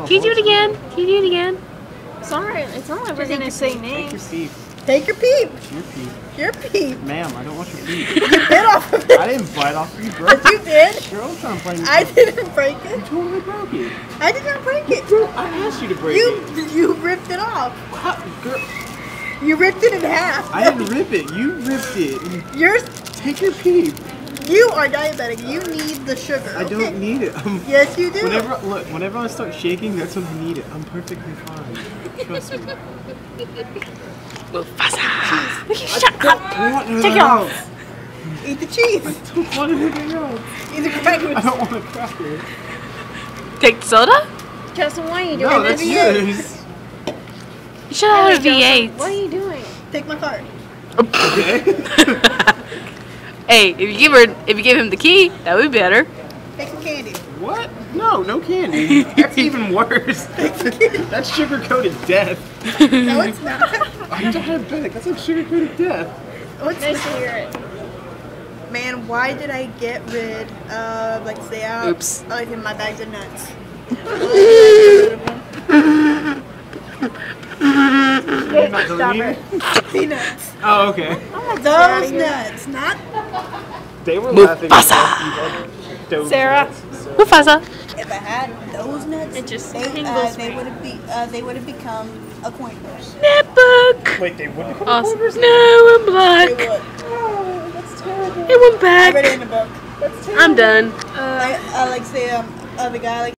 Can you do it again? Can you do it again? It's alright. It's not like we're gonna say Take your names. peep. Take your peep. Your peep. Your peep. Ma'am, I don't want your peep. You bit off of it. I didn't bite off of you, broke You did. Girl, I'm trying to play. I didn't break You it. totally broke it. I did not break it. I asked you to break it. You ripped it off. How, girl, You ripped it in half. I didn't rip it. You ripped it. Yours. Take your peep. You are diabetic. You need the sugar. I don't need it. Yes, you do. Whenever I start shaking, that's when I need it. I'm perfectly fine. Trust me. Mufasa. Shut up. Take it off. Eat the cheese. I don't want anything else. Eat the crackers. I don't want a cracker. Take the soda? Justin, why are you doing No, this? that's yours. You should have had a V8. What are you doing? Take my card. Okay. Hey, if you give him the key, that would be better. Take some candy. What? No, no candy. That's even worse. That's sugar-coated death. No, it's not. I'm diabetic. That's like sugar-coated death. What's Nice to hear it. Man, why did I get rid of, like, say, Oops. like in my bags of nuts? Stop it. Peanuts. Oh, okay. Those nuts, not They were laughing Mufasa. at you like those Sarah. nuts, so- Mufasa. if I had those nuts. It just they tingles they me. would have become a coin purse. Netbook. Wait, they wouldn't come Awesome. quarters? No, I'm They black. would. Oh, that's terrible. It went I read it back. in the book. That's terrible. I'm done. Like say the guy like